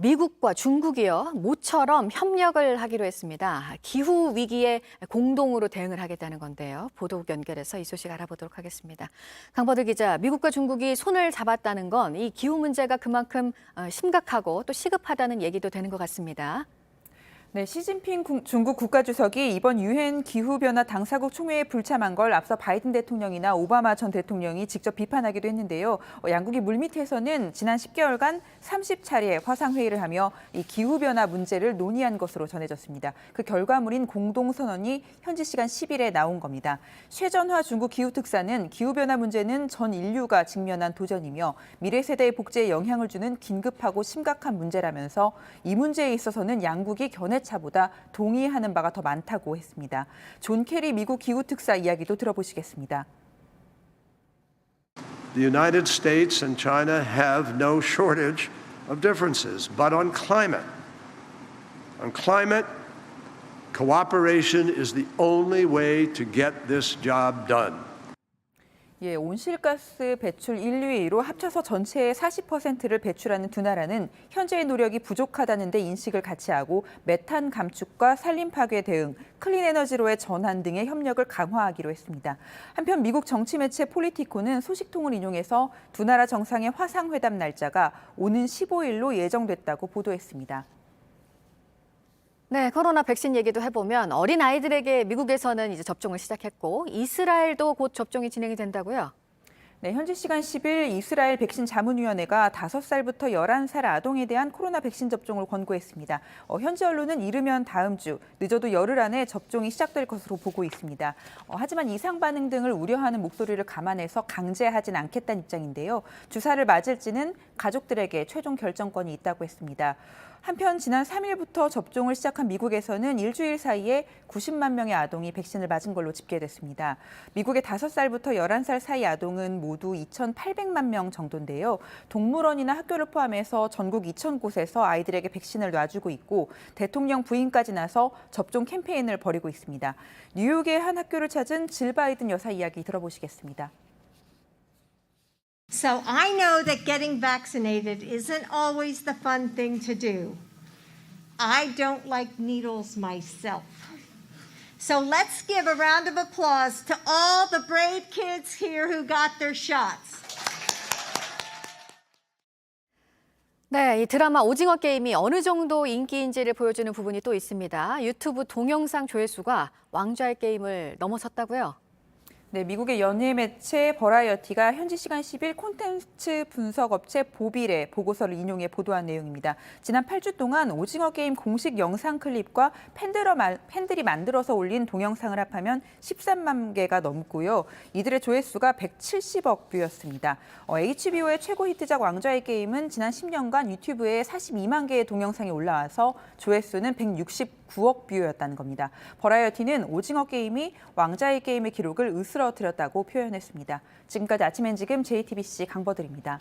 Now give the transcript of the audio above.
미국과 중국이요, 모처럼 협력을 하기로 했습니다. 기후 위기에 공동으로 대응을 하겠다는 건데요. 보도국 연결해서 이 소식 알아보도록 하겠습니다. 강버들 기자, 미국과 중국이 손을 잡았다는 건 이 기후 문제가 그만큼 심각하고 또 시급하다는 얘기도 되는 것 같습니다. 네, 시진핑 중국 국가주석이 이번 유엔 기후변화 당사국 총회에 불참한 걸 앞서 바이든 대통령이나 오바마 전 대통령이 직접 비판하기도 했는데요. 양국이 물밑에서는 지난 10개월간 30차례 화상회의를 하며 이 기후변화 문제를 논의한 것으로 전해졌습니다. 그 결과물인 공동선언이 현지 시간 10일에 나온 겁니다. 쇄전화 중국 기후특사는 기후변화 문제는 전 인류가 직면한 도전이며 미래 세대의 복제에 영향을 주는 긴급하고 심각한 문제라면서 이 문제에 있어서는 양국이 차보다 동의하는 바가 더 많다고 했습니다. 존 케리 미국 기후특사 이야기도 들어보시겠습니다. The United States and China have no shortage of differences, but on climate, cooperation is the only way to get this job done. 예, 온실가스 배출 인류 1위로 합쳐서 전체의 40%를 배출하는 두 나라는 현재의 노력이 부족하다는 데 인식을 같이 하고 메탄 감축과 산림 파괴 대응, 클린 에너지로의 전환 등의 협력을 강화하기로 했습니다. 한편 미국 정치 매체 폴리티코는 소식통을 인용해서 두 나라 정상의 화상회담 날짜가 오는 15일로 예정됐다고 보도했습니다. 네, 코로나 백신 얘기도 해보면 어린 아이들에게 미국에서는 이제 접종을 시작했고 이스라엘도 곧 접종이 진행이 된다고요? 네, 현지 시간 10일 이스라엘 백신 자문위원회가 5살부터 11살 아동에 대한 코로나 백신 접종을 권고했습니다. 현지 언론은 이르면 다음 주, 늦어도 열흘 안에 접종이 시작될 것으로 보고 있습니다. 하지만 이상 반응 등을 우려하는 목소리를 감안해서 강제하진 않겠다는 입장인데요. 주사를 맞을지는 가족들에게 최종 결정권이 있다고 했습니다. 한편 지난 3일부터 접종을 시작한 미국에서는 일주일 사이에 90만 명의 아동이 백신을 맞은 걸로 집계됐습니다. 미국의 5살부터 11살 사이 아동은 모두 2,800만 명 정도인데요. 동물원이나 학교를 포함해서 전국 2,000곳에서 아이들에게 백신을 놔주고 있고 대통령 부인까지 나서 접종 캠페인을 벌이고 있습니다. 뉴욕의 한 학교를 찾은 질 바이든 여사 이야기 들어보시겠습니다. So I know that getting vaccinated isn't always the fun thing to do. I don't like needles myself. So let's give a round of applause to all the brave kids here who got their shots. 네, 이 드라마 오징어 게임이 어느 정도 인기인지를 보여주는 부분이 또 있습니다. 유튜브 동영상 조회수가 왕좌의 게임을 넘어섰다고요? 네, 미국의 연예 매체 버라이어티가 현지 시간 10일 콘텐츠 분석 업체 보빌의 보고서를 인용해 보도한 내용입니다. 지난 8주 동안 오징어 게임 공식 영상 클립과 팬들이 만들어서 올린 동영상을 합하면 13만 개가 넘고요. 이들의 조회수가 170억 뷰였습니다. HBO의 최고 히트작 왕좌의 게임은 지난 10년간 유튜브에 42만 개의 동영상이 올라와서 조회수는 169억 뷰였다는 겁니다. 버라이어티는 오징어 게임이 왕좌의 게임의 기록을 으스러뜨렸다고 표현했습니다. 지금까지 아침 엔지금 JTBC 강버들입니다.